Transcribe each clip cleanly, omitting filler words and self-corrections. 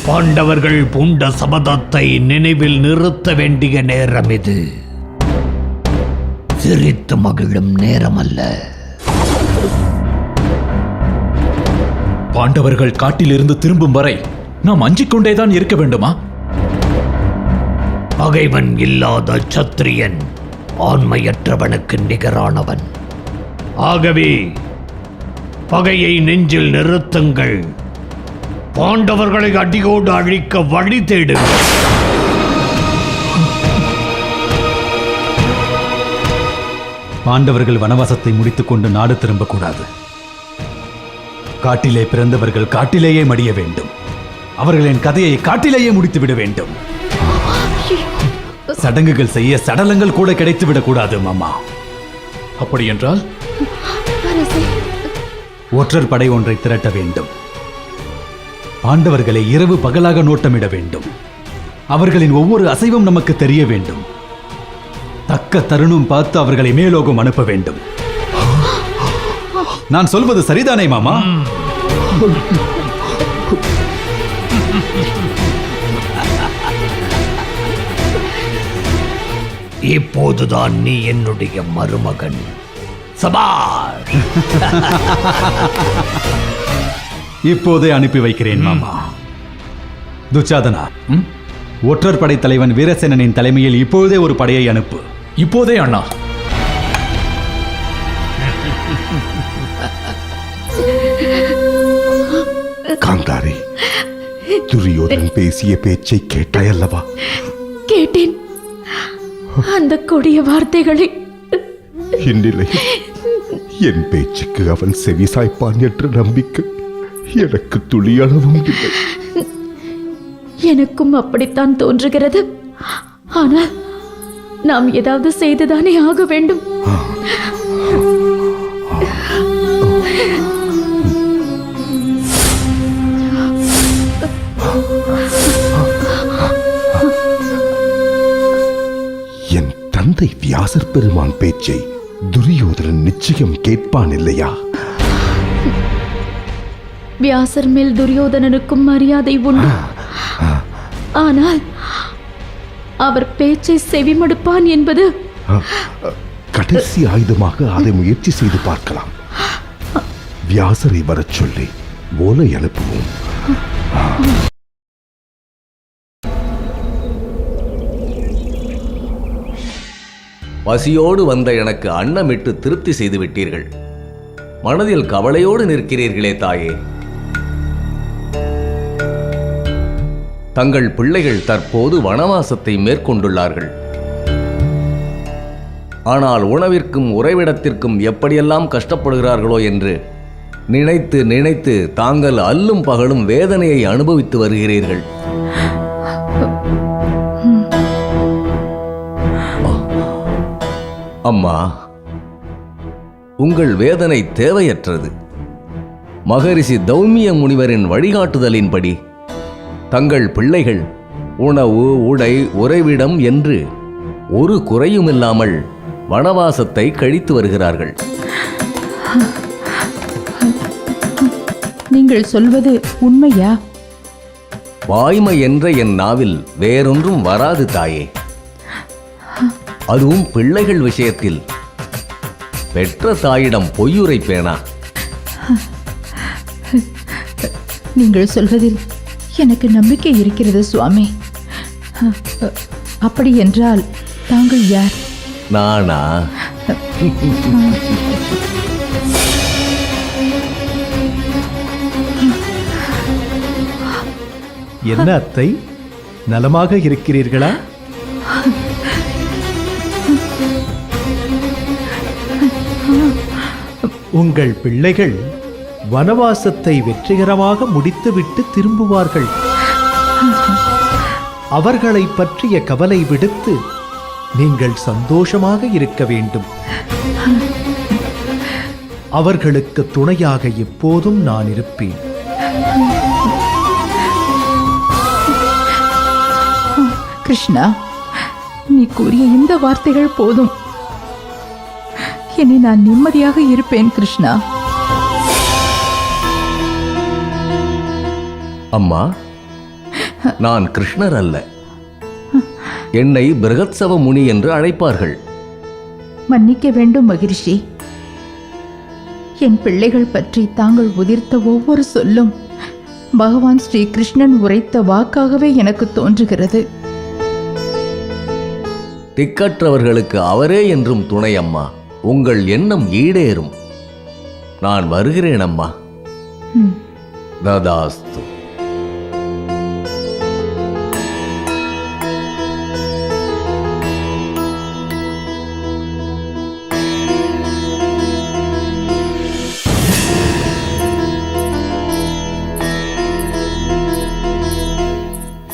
பாண்டவர்கள் பூண்ட சபதத்தை நினைவில் நிறுத்த வேண்டிய நேரம் இது. சிரித்து மகிழும் நேரம் அல்ல. பாண்டவர்கள் காட்டிலிருந்து திரும்பும் வரை நாம் அஞ்சிக் கொண்டேதான் இருக்க வேண்டுமா? பகைவன் இல்லாத சத்திரியன் ஆண்மையற்றவனுக்கு நிகரானவன். ஆகவே பகையை நெஞ்சில் நிறுத்துங்கள். பாண்டவர்களை அடியோடு அழிக்க வழி தேடுங்கள். பாண்டவர்கள் வனவாசத்தை முடித்துக் கொண்டு நாடு திரும்பக்கூடாது. காட்டிலே பிறந்தவர்கள் காட்டிலேயே மடிய வேண்டும். அவர்களின் கதையை காட்டிலேயே முடித்துவிட வேண்டும். சடங்குகள் செய்ய சடலங்கள் கூட கிடைத்துவிடக் கூடாது மாமா. அப்படி என்றால் ஒற்றர் படை ஒன்றை திரட்ட வேண்டும். பாண்டவர்களை இரவு பகலாக நோட்டமிட வேண்டும். அவர்களின் ஒவ்வொரு அசைவும் நமக்கு தெரிய வேண்டும். தக்க தருணம் பார்த்து அவர்களை மேலோகம் அனுப்ப வேண்டும். நான் சொல்வது சரிதானே மாமா? இப்போதுதான் நீ என்னுடைய மருமகன். சபாஷ். இப்போதே அனுப்பி வைக்கிறேன் மாமா. துச்சாதனா, ஒற்றர் படை தலைவன் வீரசேனனின் தலைமையில் இப்போதே ஒரு படையை அனுப்பு. இப்போதே அண்ணா. காந்தாரி, துரியோதன் பேசிய பேச்சை கேட்டாயல்லவா? கேட்டேன். அந்த கொடிய வார்த்தைகளை இந்நிலையில் என் பேச்சுக்கு அவன் செவிசாய்ப்பான் என்ற நம்பிக்கை எனக்கு துளியளவும் இல்லை. எனக்கும் அப்படித்தான் தோன்றுகிறது. ஆனால் நாம் ஏதாவது செய்துதானே ஆக வேண்டும். என் தந்தை வியாசர் பெருமான் பேச்சை துரியோதனன் நிச்சயம் கேட்பான் இல்லையா? வியாசர் மேல் துரியோதனனுக்கும் மரியாதை உண்டு. ஆனால் அவர் பேச்சை செவிமடுப்பான் என்பது கடைசி ஆயுதமாக அதை முயற்சி செய்து பார்க்கலாம். வியாசரை வரச் சொல்லி ஓலை அனுப்புவோம். பசியோடு வந்த எனக்கு அன்னமிட்டு திருப்தி செய்து விட்டீர்கள். மனதில் கவலையோடு நிற்கிறீர்களே தாயே. தங்கள் பிள்ளைகள் தற்போது வனவாசத்தை மேற்கொண்டுள்ளார்கள். ஆனால் உணவிற்கும் உறைவிடத்திற்கும் எப்படியெல்லாம் கஷ்டப்படுகிறார்களோ என்று நினைத்து நினைத்து தாங்கள் அல்லும் பகலும் வேதனையை அனுபவித்து வருகிறீர்கள். அம்மா, உங்கள் வேதனை தேவையற்றது. மகரிஷி தௌமிய முனிவரின் வழிகாட்டுதலின்படி தங்கள் பிள்ளைகள் உணவு, உடை, உறைவிடம் என்று ஒரு குறையுமில்லாமல் வனவாசத்தை கழித்து வருகிறார்கள். நீங்கள் சொல்வது உண்மையா? வாய்மை என்ற என் நாவில் வேறொன்றும் வராது தாயே. அதுவும் பிள்ளைகள் விஷயத்தில் பெற்ற தாயிடம் பொய்யுரைப்பேனா? நீங்கள் சொல்வதில் எனக்கு நம்பிக்கை இருக்கிறது சுவாமி. அப்படி என்றால் தாங்கள் யார்? நானா? என்ன அத்தை, நலமாக இருக்கிறீர்களா? உங்கள் பிள்ளைகள் வனவாசத்தை வெற்றிகரமாக முடித்துவிட்டு திரும்புவார்கள். அவர்களை பற்றிய கவலை விடுத்து நீங்கள் சந்தோஷமாக இருக்க வேண்டும். அவர்களுக்கு துணையாக எப்போதும் நான் இருப்பேன். கிருஷ்ணா, நீ கூறிய இந்த வார்த்தைகள் போதும். இனி நான் நிம்மதியாக இருப்பேன் கிருஷ்ணா. அம்மா, நான் கிருஷ்ணர் அல்ல. என்னை பிருகத்சவ முனி என்று அழைப்பார்கள். மன்னிக்க வேண்டும் மகிழ்ச்சி. என் பிள்ளைகள் பற்றி தாங்கள் உதிர்த்த ஒவ்வொரு சொல்லும் பகவான் ஸ்ரீ கிருஷ்ணன் உரைத்த வாக்காகவே எனக்கு தோன்றுகிறது. திக்கற்றவர்களுக்கு அவரே என்றும் துணை அம்மா. உங்கள் எண்ணம் ஈடேறும். நான் வருகிறேன் அம்மா. ததாஸ்து.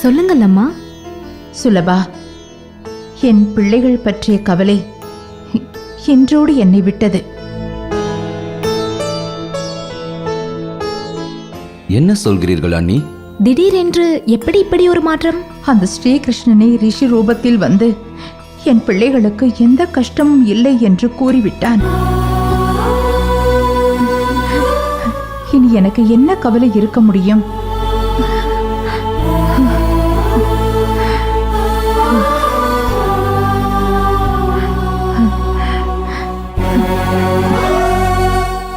சொல்லுங்கள் அம்மா. சுலபா, என் பிள்ளைகள் பற்றிய கவலை இன்றோடு என்னை விட்டது. என்ன சொல்கிறீர்கள் அண்ணி? திடீரென்று எப்படி இப்படி ஒரு மாற்றம்? அந்த ஸ்ரீகிருஷ்ணனை ரிஷி ரூபத்தில் வந்து என் பிள்ளைகளுக்கு எந்த கஷ்டமும் இல்லை என்று கூறிவிட்டான். இனி எனக்கு என்ன கவலை இருக்க முடியும்?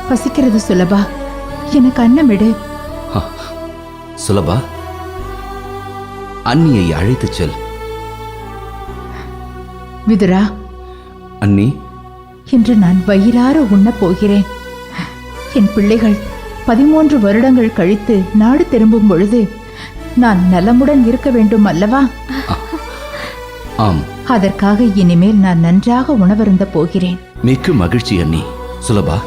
பசிக்கிறது சுலபா, எனக்கு அன்னமிடு. சுலபா, அண்ணியை அழைத்துச் செல். விதுரா, அண்ணி, இன்று நான் வயிறார உண்ணப் போகிறேன். என் பிள்ளைகள் 13 வருடங்கள் கழித்து நாடு திரும்பும் பொழுது நான் நலமுடன் இருக்க வேண்டும் அல்லவா? ஆம். அதற்காக இனிமேல் நான் நன்றாக உணவருந்த போகிறேன். மிக்க மகிழ்ச்சி அண்ணி. சுலபா,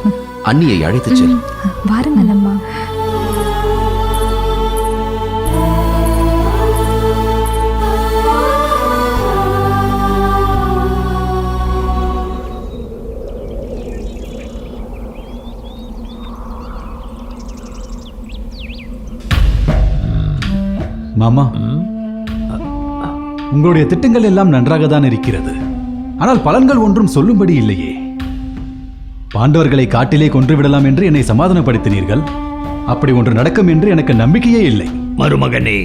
அண்ணியை அழைத்துச் செல். வாருங்கள் அம்மா. மாமா, உங்களுடைய திட்டங்கள் எல்லாம் நன்றாக தான் இருக்கிறது. ஆனால் பலன்கள் ஒன்றும் சொல்லும்படி இல்லையே. பாண்டவர்களை காட்டிலே கொன்றுவிடலாம் என்று என்னை சமாதானப்படுத்தினீர்கள். அப்படி ஒன்று நடக்கும் என்று எனக்கு நம்பிக்கையே இல்லை. மருமகனே,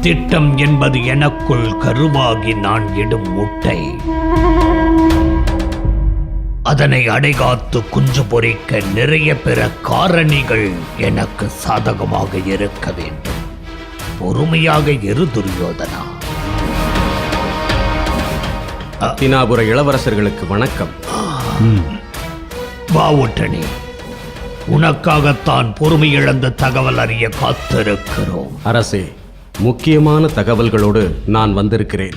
திட்டம் என்பது எனக்குள் கருவாகி நான் இடும் முட்டை. அதனை அடைகாத்து குஞ்சு பொறிக்க நிறைய பிற காரணிகள் எனக்கு சாதகமாக இருக்க வேண்டும். பொறுமையாக இரு துரியோதனா. தினாபுர இளவரசர்களுக்கு வணக்கம். வா ஒற்றனே, உனக்காகத்தான் பொறுமை இழந்த தகவல் அறிய காத்திருக்கிறோம். அரசே, முக்கியமான தகவல்களோடு நான் வந்திருக்கிறேன்.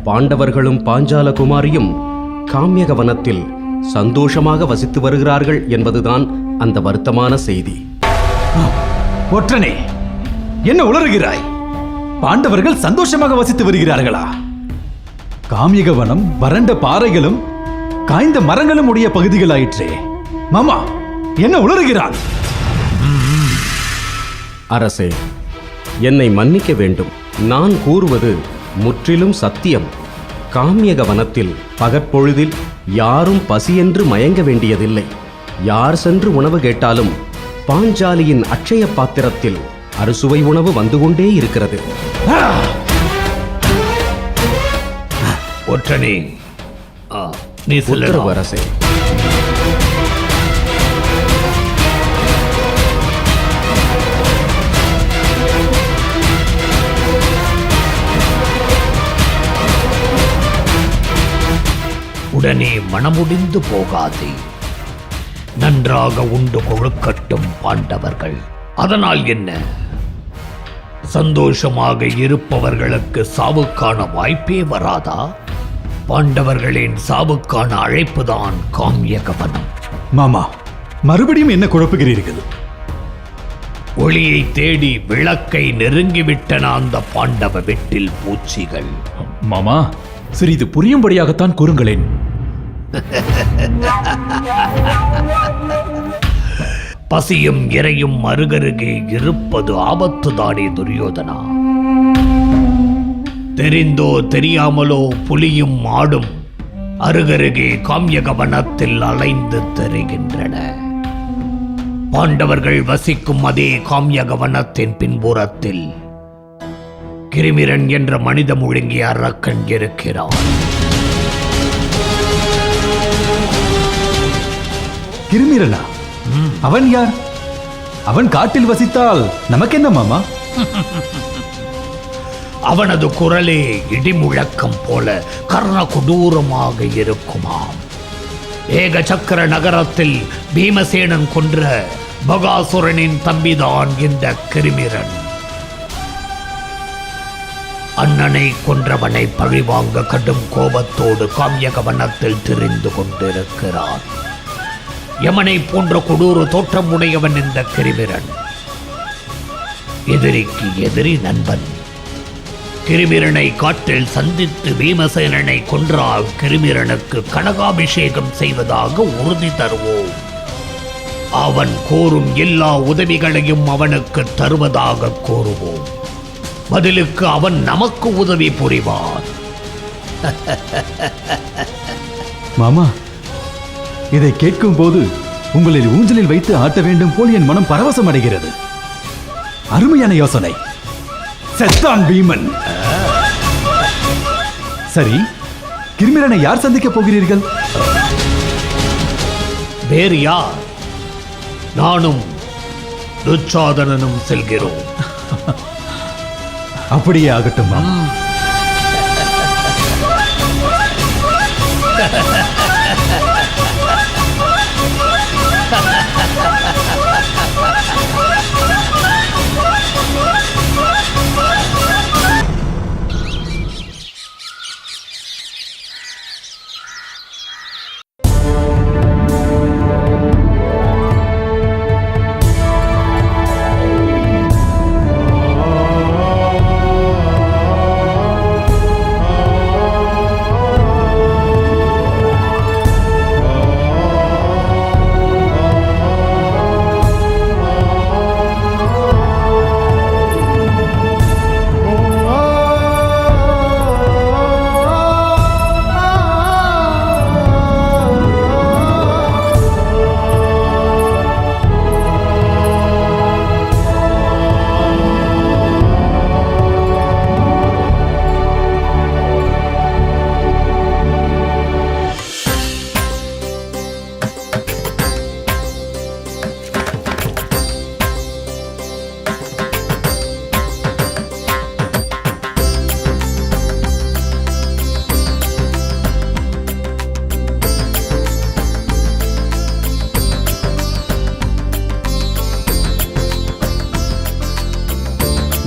பாண்டவர்களும் பாஞ்சால குமாரியும் காம்யக வனத்தில் சந்தோஷமாக வசித்து வருகிறார்கள் என்பதுதான் அந்த வருத்தமான செய்தி. ஒற்றனே, என்ன உளறுகிறாய்? பாண்டவர்கள் சந்தோஷமாக வசித்து வருகிறார்களா? காமியக வனம் வறண்ட பாறைகளும் காய்ந்த மரங்களும் உடைய பகுதிகளாயிற்றே. மாமா, என்ன உளறுகிறான்? அரசே, என்னை மன்னிக்க வேண்டும். நான் கூறுவது முற்றிலும் சத்தியம். காம்யக வனத்தில் பகற்பொழுதில் யாரும் பசியென்று மயங்க வேண்டியதில்லை. யார் சென்று உணவு கேட்டாலும் பாஞ்சாலியின் அட்சய பாத்திரத்தில் அறுசுவை உணவு வந்து கொண்டே இருக்கிறது. ஒற்றனே, நீ உத்தரவு சொல்லலாம். அரசே. உடனே மனமுடிந்து போகாதே. நன்றாக உண்டு கொழுக்கட்டும் பாண்டவர்கள். அதனால் என்ன? சந்தோஷமாக இருப்பவர்களுக்கு சாவுக்கான வாய்ப்பே வராதா? பாண்டவர்களின் சாவுக்கான அழைப்புதான் காம்யகவனம். மாமா, மறுபடியும் என்ன குழப்புகிறீர்கள்? ஒளியை தேடி விளக்கை நெருங்கிவிட்டன அந்த பாண்டவ வெட்டில் பூச்சிகள். மாமா, சிறிது புரியும்படியாகத்தான் கூறுங்களேன். பசியும் இறையும் அருகருகே இருப்பது ஆபத்துதானே துரியோதனா. தெரிந்தோ தெரியாமலோ புலியும் ஆடும் அருகருகே காம்யக வனத்தில் அலைந்து திரிகின்றன. பாண்டவர்கள் வசிக்கும் அதே காம்யக வனத்தின் பின்புறத்தில் கிரிமிரன் என்ற மனித முழுங்கிய அரக்கன் இருக்கிறான். கிருமிரனா? அவன் யார்? அவன் காட்டில் வசித்தால் நமக்கென்ன மாமா? அவனது குரலே இடிமுழக்கம் போல கர்ண கொடூரமாக இருக்குமாம். ஏக சக்கர நகரத்தில் பீமசேனன் கொன்ற பகாசுரனின் தம்பிதான் இந்த கிருமிரன். அண்ணனை கொன்றவனை பழிவாங்க கடும் கோபத்தோடு காமியக வனத்தில் திரிந்து கொண்டிருக்கிறான். யமனை போன்ற கொடூர தோற்றம் உடையவன் இந்த கிருமிரன். எதிரிக்கு எதிரி நண்பன். கிருமிரனை காட்டில் சந்தித்து பீமசேனனை கொன்றால் கிருமிரனுக்கு கனகாபிஷேகம் செய்வதாக உறுதி தருவோம். அவன் கோரும் எல்லா உதவிகளையும் அவனுக்கு தருவதாக கூறுவோம். பதிலுக்கு அவன் நமக்கு உதவி புரிவான். மாமா, இதை கேட்கும் போது உங்களில் ஊஞ்சலில் வைத்து ஆட்ட வேண்டும் போல் என் மனம் பரவசம் அடைகிறது. அருமையான யோசனை. செத்தான் பீமன். சரி, கிருமிரனை யார் சந்திக்கப் போகிறீர்கள்? வேறு யார்? நானும் துச்சாதனனும் செல்கிறோம். அப்படியே ஆகட்டும் மாமா.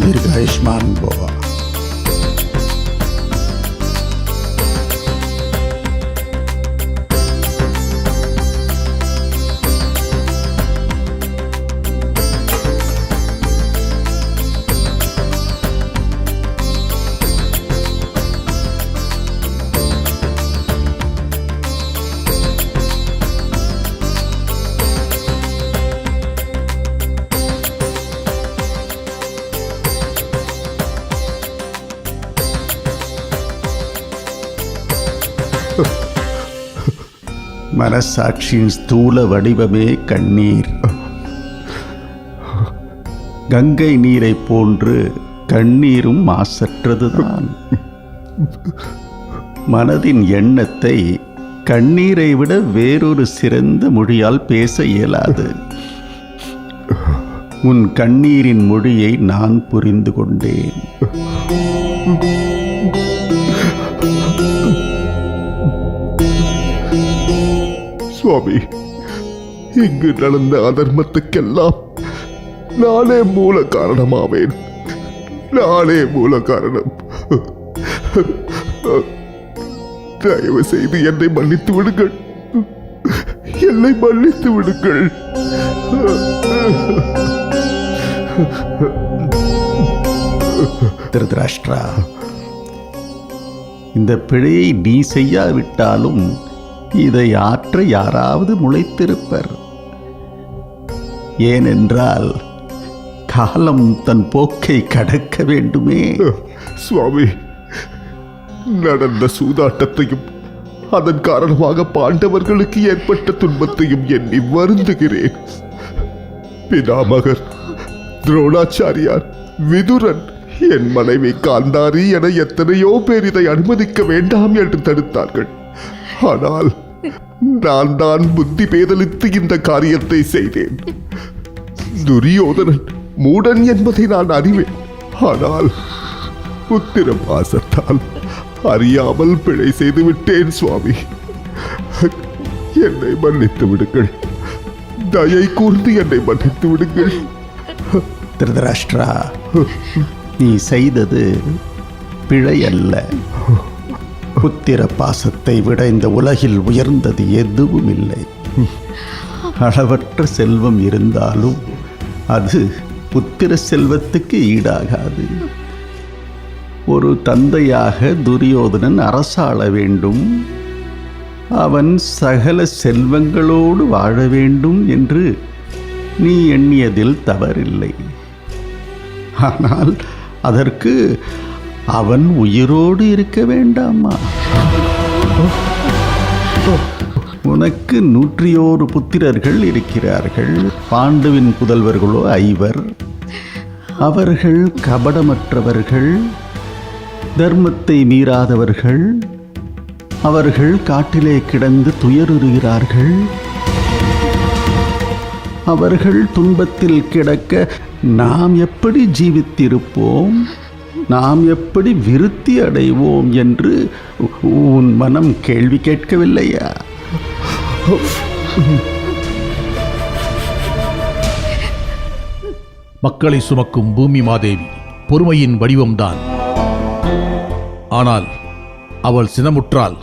दीर्घायुष्मान भव. மனசாட்சியின் ஸ்தூல வடிவமே கண்ணீர். கங்கை நீரை போன்று கண்ணீரும் மாசற்றதுதான். மனதின் எண்ணத்தை கண்ணீரை விட வேறொரு சிறந்த மொழியால் பேச இயலாது. உன் கண்ணீரின் மொழியை நான் புரிந்து கொண்டேன். சுவாமி, இங்கு நடந்த அதர்மத்துக்கெல்லாம் நானே மூல காரணமாவேன். நானே மூல காரணம். தயவு செய்து என்னை மன்னித்து விடுங்கள். என்னை மன்னித்து விடுங்கள். திருதராஷ்டிரா, இந்த பிழையை நீ செய்யாவிட்டாலும் இதை ஆற்ற யாராவது முளைத்திருப்பர். ஏனென்றால் காலம் தன் போக்கை கடக்க வேண்டுமே. சுவாமி, நடந்த சூதாட்டத்தையும் அதன் காரணமாக பாண்டவர்களுக்கு ஏற்பட்ட துன்பத்தையும் எண்ணி வருந்துகிறேன். பிதாமகர், துரோணாச்சாரியார், விதுரன் என் மனைவி காந்தாரி என எத்தனையோ பேர் இதை அனுமதிக்க வேண்டாம் என்று தடுத்தார்கள். ஆனால் நான் தான் புத்தி பேதலித்து இந்த காரியத்தை செய்தேன். துரியோதனன் மூடன் என்பதை நான் அறிவேன். ஆனால் புத்திர பாசத்தால் அறியாமல் பிழை செய்து விட்டேன் சுவாமி. என்னை மன்னித்து விடுங்கள். தயை கூர்ந்து என்னை மன்னித்து விடுங்கள். திருதராஷ்டிரா, நீ செய்தது பிழை அல்ல. புத்திர பாசத்தை விட இந்த உலகில் உயர்ந்தது எதுவும் இல்லை. அளவற்ற செல்வம் இருந்தாலும் அது புத்திர செல்வத்துக்கு ஈடாகாது. ஒரு தந்தையாக துரியோதனன் அரசாள வேண்டும், அவன் சகல செல்வங்களோடு வாழ வேண்டும் என்று நீ எண்ணியதில் தவறில்லை. ஆனால் அதற்கு அவன் உயிரோடு இருக்க வேண்டாமா? உனக்கு 101 புத்திரர்கள் இருக்கிறார்கள். பாண்டுவின் புதல்வர்களோ 5. அவர்கள் கபடமற்றவர்கள், தர்மத்தை மீறாதவர்கள். அவர்கள் காட்டிலே கிடந்து துயருறுகிறார்கள். அவர்கள் துன்பத்தில் கிடக்க நாம் எப்படி ஜீவித்திருப்போம், நாம் எப்படி விருத்தி அடைவோம் என்று உன் மனம் கேள்வி கேட்கவில்லையா? மக்களை சுமக்கும் பூமி மாதேவி பொறுமையின் வடிவம்தான். ஆனால் அவள் சினமுற்றால்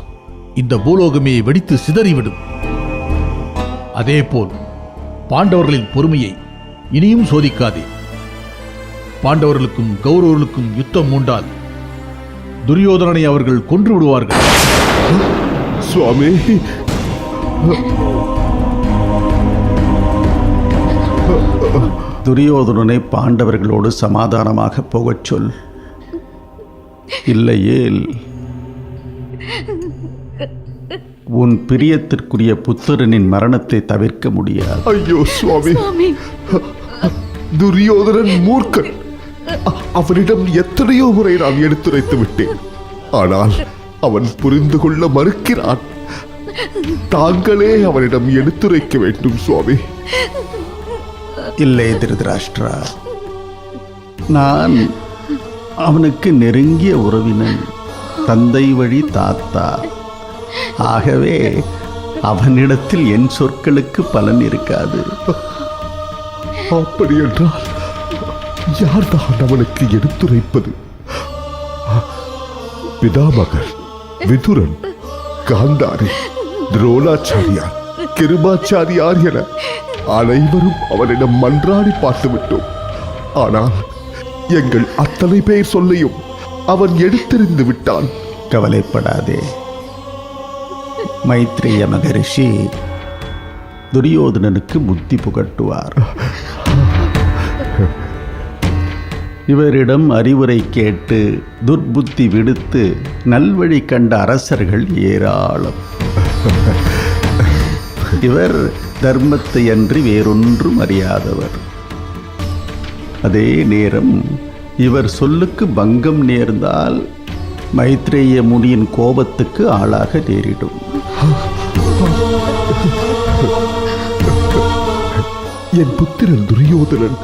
இந்த பூலோகமே வெடித்து சிதறிவிடும். அதேபோல் பாண்டவர்களின் பொறுமையை இனியும் சோதிக்காதே. பாண்டவர்களுக்கும் கௌரவர்களுக்கும் யுத்தம் மூண்டால் துரியோதனனை அவர்கள் கொன்று விடுவார்கள். சுவாமி, துரியோதனனை பாண்டவர்களோடு சமாதானமாக போகச் சொல். இல்லையேல் உன் பிரியத்திற்குரிய புத்திரனின் மரணத்தை தவிர்க்க முடியாது. ஐயோ சுவாமி, துரியோதனன் மூர்க்கன். அவனிடம் எத்தனையோ முறை நான் எடுத்துரைத்து விட்டேன். ஆனால் அவன் புரிந்து கொள்ள மறுக்கிறான். தாங்களே அவனிடம் எடுத்துரைக்க வேண்டும் சுவாமி. இல்லை திருதராஷ்டிரா, நான் அவனுக்கு நெருங்கிய உறவினன், தந்தை வழி தாத்தா. ஆகவே அவனிடத்தில் என் சொற்களுக்கு பலன் இருக்காது. அப்படி என்றால் யார்தான் அவனுக்கு எடுத்துரைப்பது? பிதாமகர், விதுரன், காந்தாரி, துரோணாச்சாரியார், கிருபாச்சாரியார் என அனைவரும் அவனிடம் மன்றாடி பார்த்துவிட்டோம். ஆனால் எங்கள் அத்தனை பேர் சொல்லையும் அவன் எடுத்தெறிந்து விட்டான். கவலைப்படாதே, மைத்ரேய மகரிஷி துரியோதனனுக்கு புத்தி புகட்டுவார். இவரிடம் அறிவுரை கேட்டு துர்புத்தி விடுத்து நல்வழி கண்ட அரசர்கள் ஏராளம். இவர் தர்மத்தை அன்றி வேறொன்றும் அறியாதவர். அதே நேரம் இவர் சொல்லுக்கு பங்கம் நேர்ந்தால் மைத்ரேய முனியின் கோபத்துக்கு ஆளாக நேரிடும். என் புத்திரன் துரியோதனன்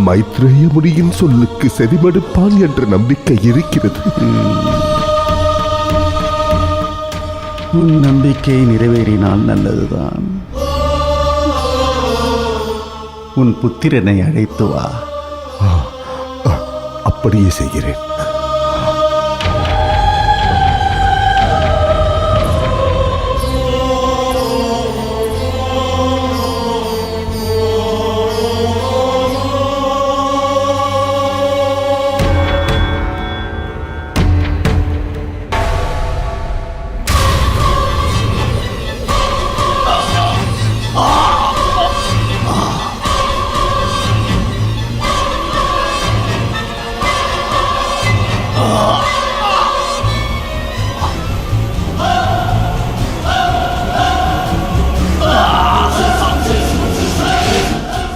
மைத்ரேய முனியின் சொல்லுக்கு செவிமடுப்பான் என்ற நம்பிக்கை இருக்கிறது. உன் நம்பிக்கை நிறைவேறினால் நல்லதுதான். உன் புத்திரனை அழைத்து வா. அப்படியே செய்கிறேன்.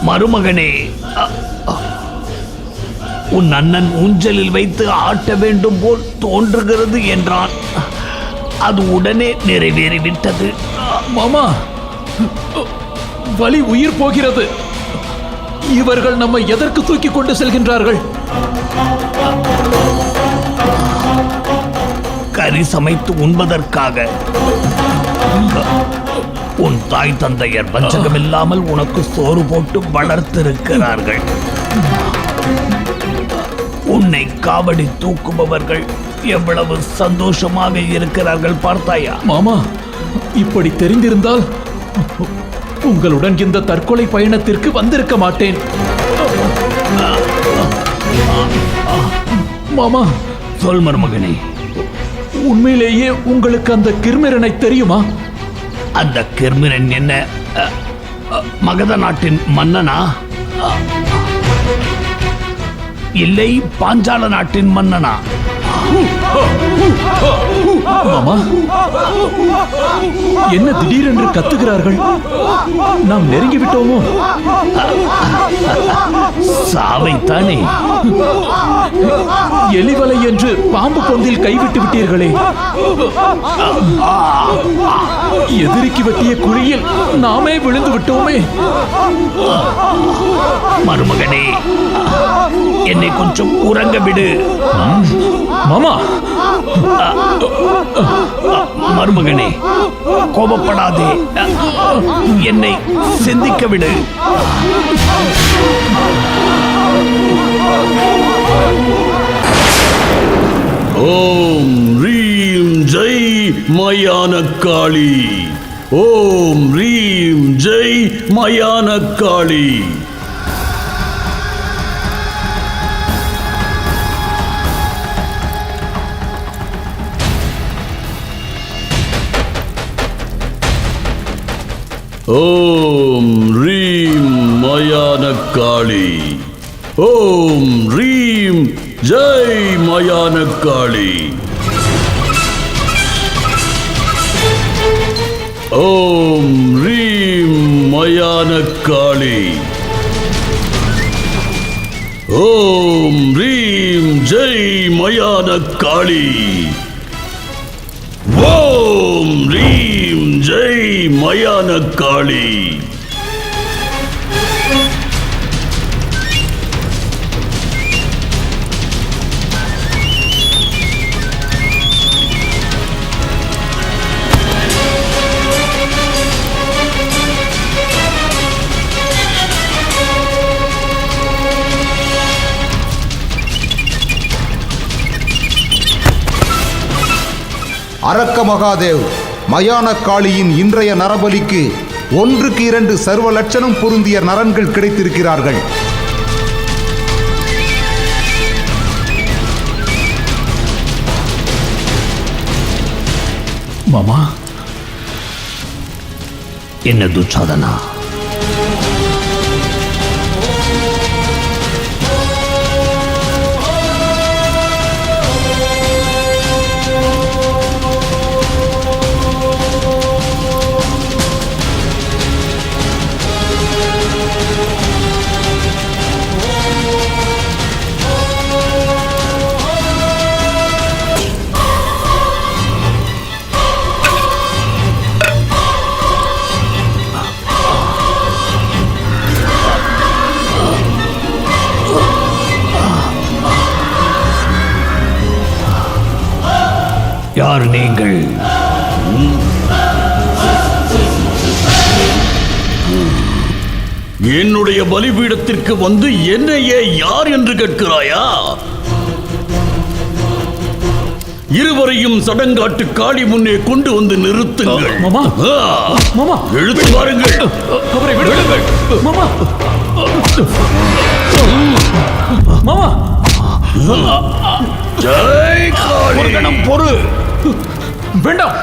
மருமகனே, உன் அண்ணன் ஊஞ்சலில் வைத்து ஆட்ட வேண்டும் போல் தோன்றுகிறது என்றான். அது உடனே நிறைவேறிவிட்டது. மாமா, வலி உயிர் போகிறது. இவர்கள் நம்மை எதற்கு தூக்கி கொண்டு செல்கின்றார்கள்? கறி சமைத்து உண்பதற்காக. உன் தாய் தந்தையர் வஞ்சகமில்லாமல் உனக்கு சோறு போட்டு வளர்த்திருக்கிறார்கள். உன்னை காவடி தூக்குபவர்கள் எவ்வளவு சந்தோஷமாக இருக்கிறார்கள் பார்த்தாயா? மாமா, இப்படி தெரிந்திருந்தால் உங்களுடன் இந்த தற்கொலை பயணத்திற்கு வந்திருக்க மாட்டேன். மாமா, சொல் மருமகனே, உண்மையிலேயே உங்களுக்கு அந்த கிர்மிரனை தெரியுமா? அந்த கிர்மிரன் என்ன மகத நாட்டின் மன்னனா? இல்லை, பாஞ்சால நாட்டின் மன்னனா? மாமா, என்ன திடீரென்று கத்துகிறார்கள்? நாம் நெருங்கி விட்டோமோ? சாவைத்தானே. எலிவலை என்று பாம்பு பொந்தில் கைவிட்டு விட்டீர்களே. எதிரிக்கு வெட்டிய குழியில் நாமே விழுந்து விட்டோமே. மருமகனே, என்னை கொஞ்சம் உறங்க விடு. மாமா, மருமகனே, கோபப்படாதே. என்னை சிந்திக்க விடு. ஓம் ரீம் ஜெய் மயான காளி. ஓம் ரீம் ஜெய் மயான காளி. ஓம் ரீம் மயான காளி. ஓம் ரீம் ஜெய் மயான காளி. ஓம் ரீம் மயான காளி. ஓம் ரீம் ஜெய் மயான காளி. ஓம் ரீம் ஜெய் மயான காளி. அரக்க மகாதேவ், மயான காளியின் இன்றைய நரபலிக்கு 1க்கு 2 சர்வ லட்சணம் பொருந்திய நரன்கள் கிடைத்திருக்கிறார்கள். மாமா, என்ன துச்சாதனா? யார் நீங்கள்? என்னுடைய பலிபீடத்திற்கு வந்து என்னையே யார் என்று கேட்கிறாயா? இருவரையும் சடங்காட்டு காளி முன்னே கொண்டு வந்து நிறுத்துங்கள். மாமா, மாமா, எழுத்து பாருங்கள். அவரை விடுங்கள். மாமா, மாமா, ஜெய் காளி. ஒரு கணம் பொறு. வேண்டாம்.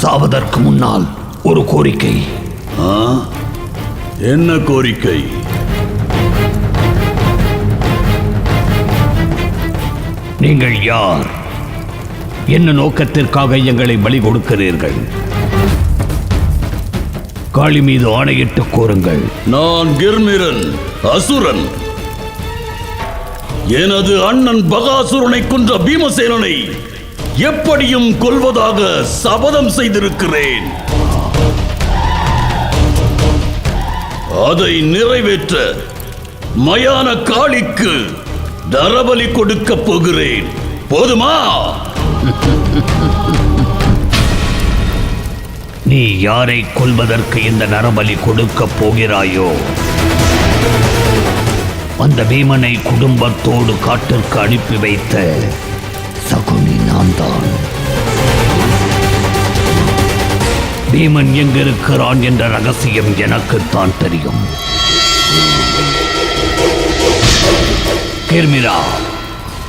சாவதற்கு முன்னால் ஒரு கோரிக்கை. என்ன கோரிக்கை? நீங்கள் யார்? என்ன நோக்கத்திற்காக எங்களை பலி கொடுக்கிறீர்கள்? காளி மீது ஆணையிட்டு கூறுங்கள். நான் கிர்மிரன், அசுரன். எனது அண்ணன் பகாசுரனை கொன்ற பீமசேனனை எப்படியும் கொல்வதாக சபதம் செய்திருக்கிறேன். அதை நிறைவேற்ற மயான காளிக்கு நரபலி கொடுக்கப் போகிறேன். போதுமா? நீ யாரை கொல்வதற்கு இந்த நரபலி கொடுக்கப் போகிறாயோ அந்த பீமனை குடும்பத்தோடு காட்டிற்கு அனுப்பி வைத்த சகுனி நான் தான். பீமன் எங்கிருக்கிறான் என்ற ரகசியம் எனக்குத்தான் தெரியும். கிர்மிரா,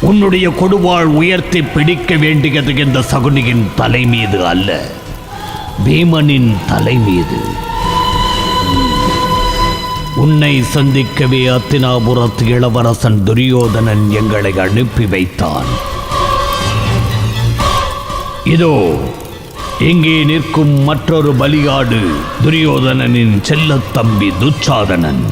உன்னுடைய கொடுவாள் உயர்த்தி பிடிக்க வேண்டியது இந்த சகுனியின் தலை மீது அல்ல, பீமனின் தலை மீது. உன்னை சந்திக்கவே அத்தினாபுரத்து இளவரசன் துரியோதனன் எங்களை அனுப்பி வைத்தான். இதோ இங்கே நிற்கும் மற்றொரு பலியாடு துரியோதனனின் செல்லத் தம்பி துச்சாதனன்.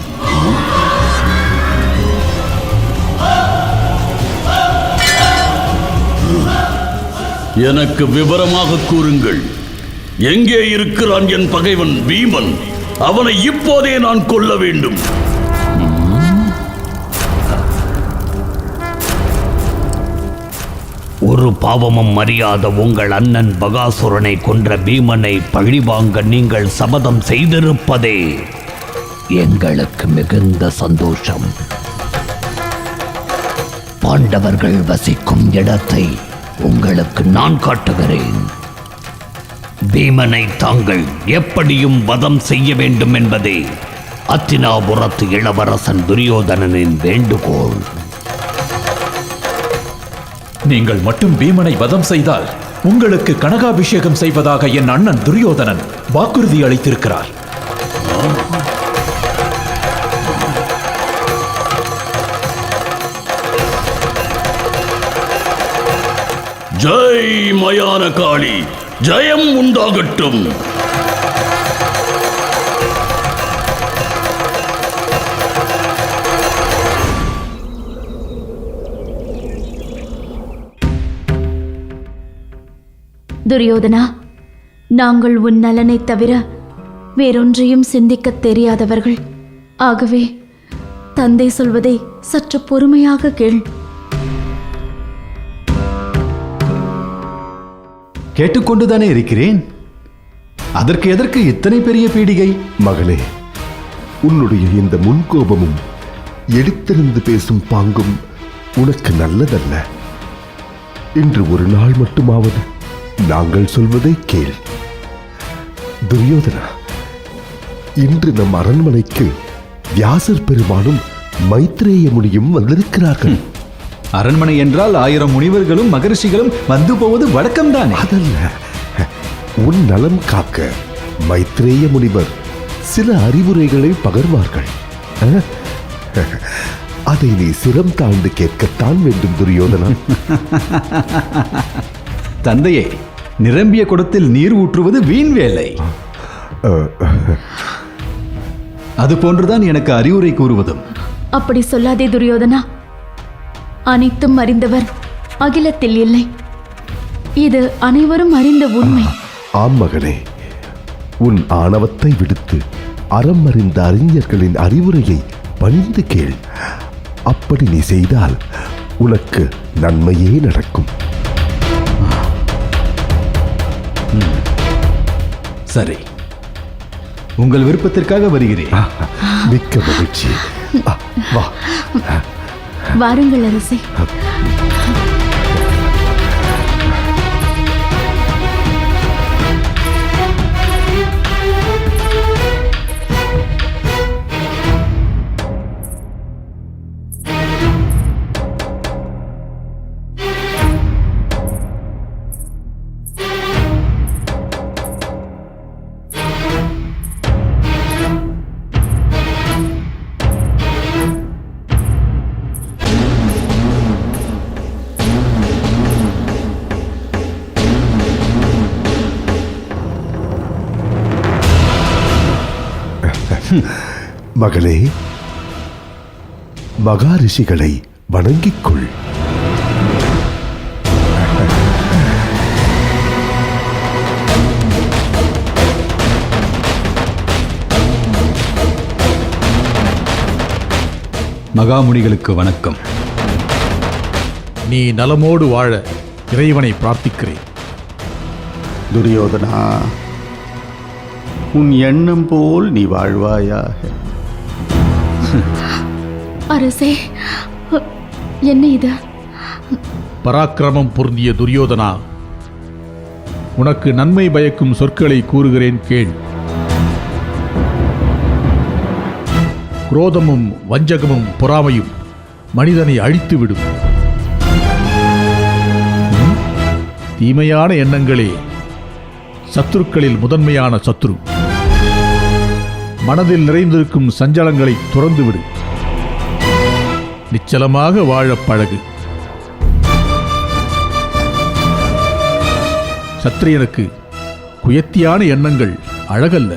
எனக்கு விவரமாக கூறுங்கள். எங்கே இருக்கிறான் என் பகைவன் பீமன்? அவனை இப்போதே நான் கொல்ல வேண்டும். ஒரு பாவமும் அறியாத உங்கள் அண்ணன் பகாசுரனை கொன்ற பீமனை பழிவாங்க நீங்கள் சபதம் செய்திருப்பதே எங்களுக்கு மிகுந்த சந்தோஷம். பாண்டவர்கள் வசிக்கும் இடத்தை உங்களுக்கு நான் காட்டுகிறேன். பீமனை தாங்கள் எப்படியும் வதம் செய்ய வேண்டும் என்பதே அத்தினாபுரத்து இளவரசன் துரியோதனனின் வேண்டுகோள். நீங்கள் மட்டும் பீமனை வதம் செய்தால் உங்களுக்கு கனகாபிஷேகம் செய்வதாக என் அண்ணன் துரியோதனன் வாக்குறுதி அளித்திருக்கிறார். ஜெய் மயான காளி, ஜெயம் உண்டாகட்டும். துரியோதனா, நாங்கள் உன் நலனைத் தவிர வேறொன்றையும் சிந்திக்கத் தெரியாதவர்கள். ஆகவே தந்தை சொல்வதை சற்று பொறுமையாக கேள். கேட்டுக்கொண்டுதானே இருக்கிறேன். அதற்கு எதற்கு இத்தனை பெரிய பீடிகை? மகளே, உன்னுடைய இந்த முன்கோபமும் எடுத்திருந்து பேசும் பாங்கும் உனக்கு நல்லதல்ல. இன்று ஒரு நாள் மட்டுமாவது நாங்கள் சொல்வதை கேள். துரியோதனா, இன்று நம் அரண்மனைக்கு வியாசர் பெருமானும் மைத்ரேய முனியும் வந்திருக்கிறார்கள். அரண்மனை என்றால் 1000 முனிவர்களும் மகரிஷிகளும் வந்து போவது வழக்கம்தானே? அதல்ல, உன் நலம் காக்க மைத்ரேய முனிவர் சில அறிவுரைகளை பகர்வார்கள். அதை நீ சிரம் தாழ்ந்து கேட்கத்தான் வேண்டும் துரியோதனா. தந்தையே, நிரம்பிய குடத்தில் நீர் ஊற்றுவது வீண் வேலை. அது போன்றுதான் எனக்கு அறிவுரை கூறுவதும். அப்படி சொல்லாதே துரியோதனா. அனைத்தும் அறிந்தவர் அகிலத்தில் இல்லை. இது அனைவரும் அறிந்த உண்மை. ஆம் மகனே, உன் ஆணவத்தை விடுத்து அறம் அறிந்த அறிஞர்களின் அறிவுரையை பணிந்து கேள். அப்படி நீ செய்தால் உனக்கு நன்மையே நடக்கும். சரி, உங்கள் விருப்பத்திற்காக வருகிறேன். மிக்க மகிழ்ச்சி. வா. வாருங்கள் அரசே. மகளே, மகாரிஷிகளை வணங்கிக் கொள். மகாமுனிகளுக்கு வணக்கம். நீ நலமோடு வாழ இறைவனை பிரார்த்திக்கிறேன். துரியோதனா, உன் எண்ணம் போல் நீ வாழ்வாயாக. அரசே, என்ன இது? பராக்கிரமம் பொருந்திய துரியோதனா, உனக்கு நன்மை பயக்கும் சொற்களை கூறுகிறேன் கேள். குரோதமும் வஞ்சகமும் பொறாமையும் மனிதனை அழித்துவிடும். தீமையான எண்ணங்களே சத்துருக்களில் முதன்மையான சத்துரு. மனதில் நிறைந்திருக்கும் சஞ்சலங்களை துறந்துவிடு. நிச்சலமாக வாழப் பழகு. சத்திரியனுக்கு குயத்தியான எண்ணங்கள் அழகல்ல.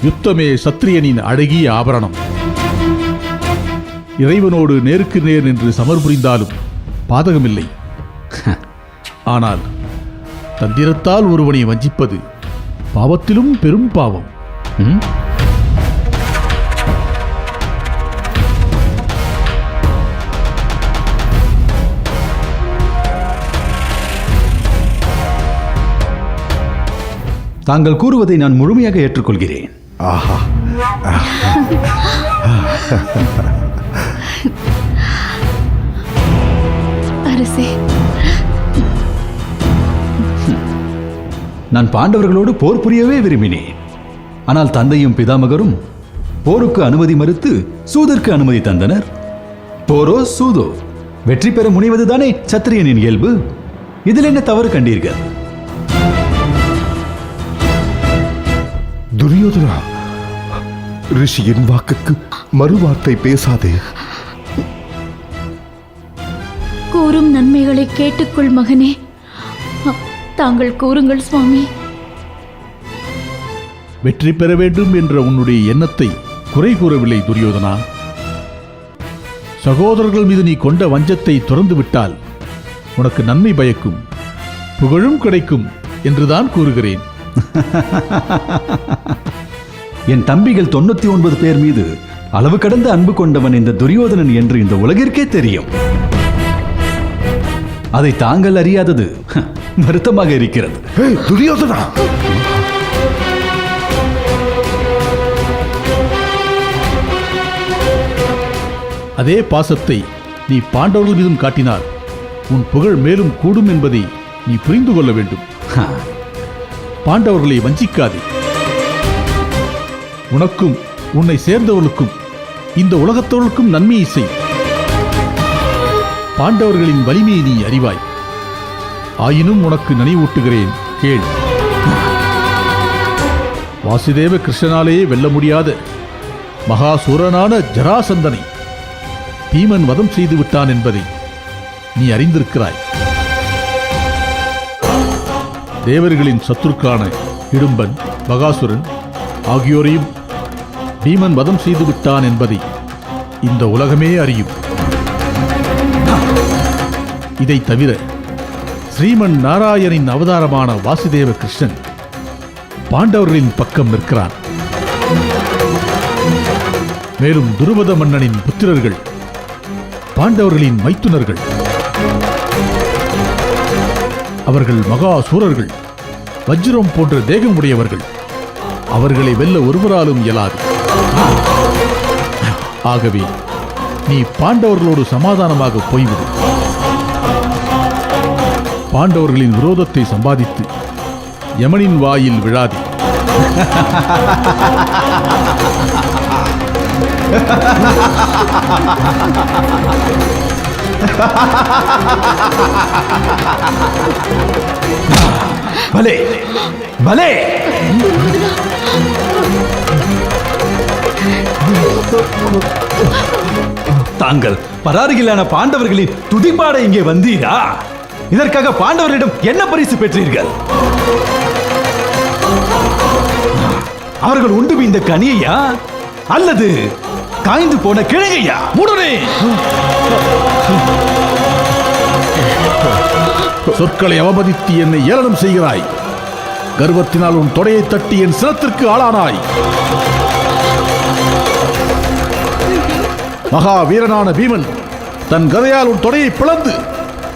யுத்தமே சத்திரியனின் அழகிய ஆபரணம். இறைவனோடு நேருக்கு நேர் நின்று சமர் புரிந்தாலும் பாதகமில்லை. ஆனால் தந்திரத்தால் ஒருவனை வஞ்சிப்பது பாவத்திலும் பெரும் பாவம். தாங்கள் கூறுவதை நான் முழுமையாக ஏற்றுக்கொள்கிறேன். ஆஹா, அரசே, நான் பாண்டவர்களோடு போர் புரியவே விரும்பினேன். ஆனால் தந்தையும் பிதாமகரும் போருக்கு அனுமதி மறுத்து சூதற்கு அனுமதி தந்தனர். போரோ சூதோ, வெற்றி பெற முனைவதுதானே சத்திரியனின் இயல்பு. இதில் என்ன தவறு கண்டீர்கள்? துரியோதனா, ரிஷியின் வாக்குக்கு மறுவார்த்தை பேசாதே. கூறும் நன்மைகளை கேட்டுக்கொள் மகனே. தாங்கள் கூறுங்கள் சுவாமி. வெற்றி பெற வேண்டும் என்ற உன்னுடைய எண்ணத்தை குறை கூறவில்லை துரியோதனா. சகோதரர்கள் மீது நீ கொண்ட வஞ்சத்தை துறந்து விட்டால் உனக்கு நன்மை பயக்கும், புகழும் கிடைக்கும் என்றுதான் கூறுகிறேன். என் தம்பிகள் 99 பேர் மீது அளவு கடந்த அன்பு கொண்டவன் இந்த துரியோதனன் என்று இந்த உலகிற்கே தெரியும். அதை தாங்கள் அறியாதது வருத்தமாக இருக்கிறது. துரியோதனா, அதே பாசத்தை நீ பாண்டவர்கள் மீதும் காட்டினால் உன் புகழ் மேலும் கூடும் என்பதை நீ புரிந்து கொள்ள வேண்டும். பாண்டவர்களை வஞ்சிக்காதே. உனக்கும் உன்னை சேர்ந்தவர்களுக்கும் இந்த உலகத்தவர்களுக்கும் நன்மையை செய். பாண்டவர்களின் வலிமையை நீ அறிவாய். ஆயினும் உனக்கு நினைவூட்டுகிறேன், கேள். வாசுதேவ கிருஷ்ணனாலேயே வெல்ல முடியாத மகாசூரனான ஜராசந்தனை பீமன் வதம் செய்து விட்டான் என்பதை நீ அறிந்திருக்கிறாய். தேவர்களின் சத்துருக்கான இடும்பன், பகாசுரன் ஆகியோரையும் பீமன் வதம் செய்து விட்டான் என்பதை இந்த உலகமே அறியும். இதை தவிர ஸ்ரீமன் நாராயணின் அவதாரமான வாசுதேவ கிருஷ்ணன் பாண்டவர்களின் பக்கம் நிற்கிறான். மேலும் துருபத மன்னனின் புத்திரர்கள் பாண்டவர்களின் மைத்துனர்கள். அவர்கள் மகாசூரர்கள், வஜ்ரம் போன்ற தேகம் உடையவர்கள். அவர்களை வெல்ல ஒருவராலும் இயலாது. ஆகவே நீ பாண்டவர்களோடு சமாதானமாக போய்விடு. பாண்டவர்களின் விரோதத்தை சம்பாதித்து யமனின் வாயில் விழாதே. பலே பலே. தாங்கள் பராரிகளான பாண்டவர்களின் துதிப்பாட இங்கே வந்தீரா? இதற்காக பாண்டவர்களிடம் என்ன பரிசு பெற்றீர்கள்? அவர்கள் உண்டு இந்த கனியா அல்லது காய்ந்து போன கிழங்கையா உடனே சொற்களை அவமதித்து என்னை ஏளனம் செய்கிறாய். கர்வத்தினால் உன் தொடையை தட்டி என் சிரத்திற்கு ஆளானாய். மகா வீரனான பீமன் தன் கதையால் உன் தொடையை பிளந்து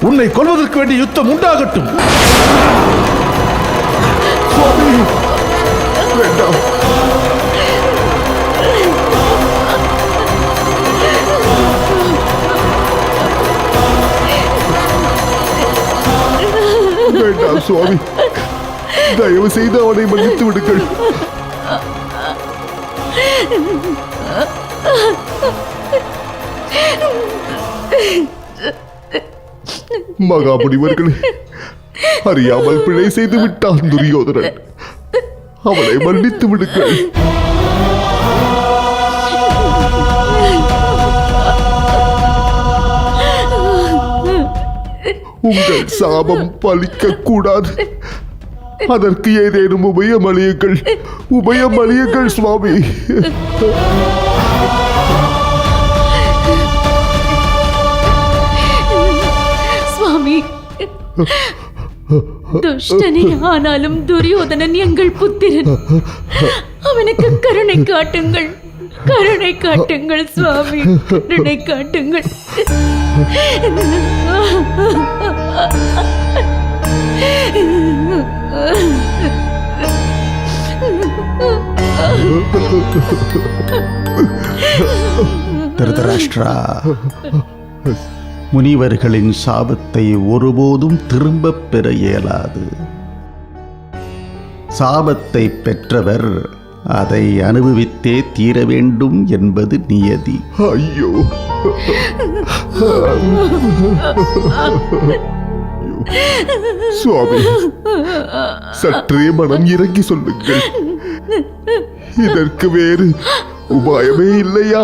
உன்னை கொல்வதற்கு வேண்டிய யுத்தம் உண்டாகட்டும். வேண்டாம். வேண்டாம் சுவாமி, தயவு செய்து அவனை மன்னித்து விடுங்கள். மகாமுனிவர்களே, அறியாமல் பிழை செய்து விட்டான் துரியோதனன். அவனை மன்னித்து விடுங்கள். உங்கள் சாபம் பலிக்க கூடாது. அதற்கு ஏதேனும் உபயம் அளியுங்கள் சுவாமி. சுவாமி, துஷ்டனே ஆனாலும் துரியோதனன் எங்கள் புத்திரன். அவனுக்கு கருணை காட்டுங்கள், கருணை காட்டுங்கள் சுவாமி, கருணை காட்டுங்கள். திருதராஷ்டிரா, முனிவர்களின் சாபத்தை ஒருபோதும் திரும்பப் பெற இயலாது. சாபத்தை பெற்றவர் அதை அனுபவித்தே தீர வேண்டும் என்பது நியதி. ஐயோ, சுவாமி, சற்றே மனம் இறங்கி சொல்லுங்கள். இதற்கு வேறு உபாயமே இல்லையா?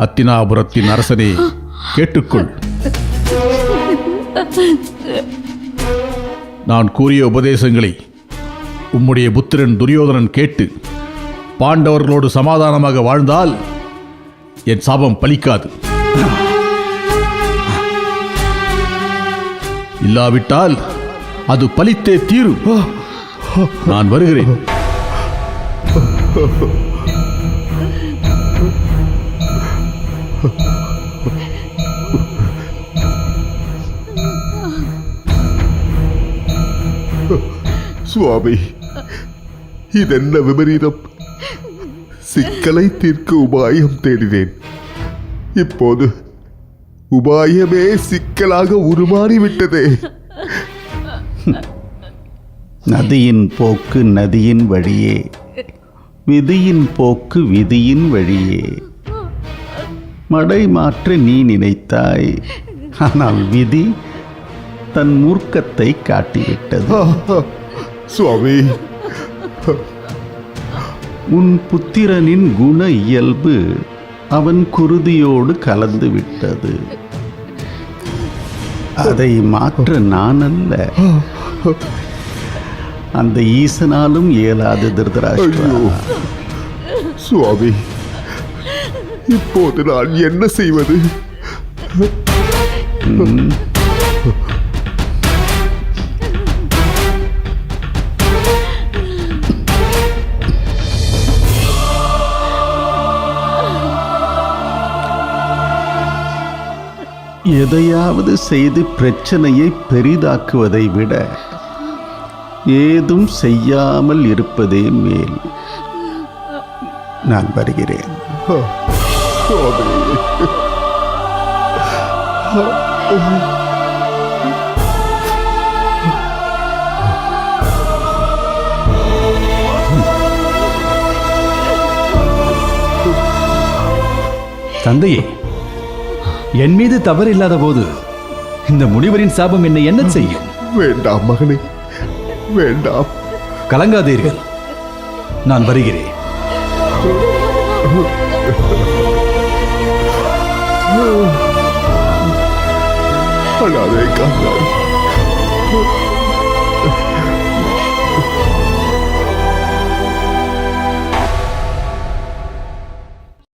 அத்தினாபுரத்தின் அரசனே, கேட்டுக்கொள். நான் கூறிய உபதேசங்களை உம்முடைய புத்திரன் துரியோதனன் கேட்டு பாண்டவர்களோடு சமாதானமாக வாழ்ந்தால் என் சாபம் பலிக்காது. இல்லாவிட்டால் அது பலித்தே தீரும். நான் வருகிறேன். சுவாமி, இதென்ன விபரீதம்? சிக்கலை தீர்க்க உபாயம் தேடினேன். இப்போது உபாயமே சிக்கலாக உருமாறிவிட்டதே. நதியின் போக்கு நதியின் வழியே, விதியின் போக்கு விதியின் வழியே. மடை மாற்ற நீ நினைத்தாய், ஆனால் விதி தன் மூர்க்கத்தை காட்டிவிட்டது. சுவாமி, உன் புத்திரனின் குண இயல்பு அவன் குருதியோடு கலந்து விட்டது. அதை மாற்ற நான் அல்ல, அந்த ஈசனாலும் இயலாது. திருதராஷ்டிரா, சுவாமி, இப்போது நான் என்ன செய்வது? எதையாவது செய்து பிரச்சனையை பெரிதாக்குவதை விட ஏதும் செய்யாமல் இருப்பதே மேல். நான் வருகிறேன். தந்தையே, என் மீது தவறு இல்லாத போது இந்த முனிவரின் சாபம் என்னை என்ன செய்யும்? வேண்டாம் மகனே, வேண்டாம். கலங்காதீர்கள், நான் வருகிறேன். அழாதே காந்தாரி.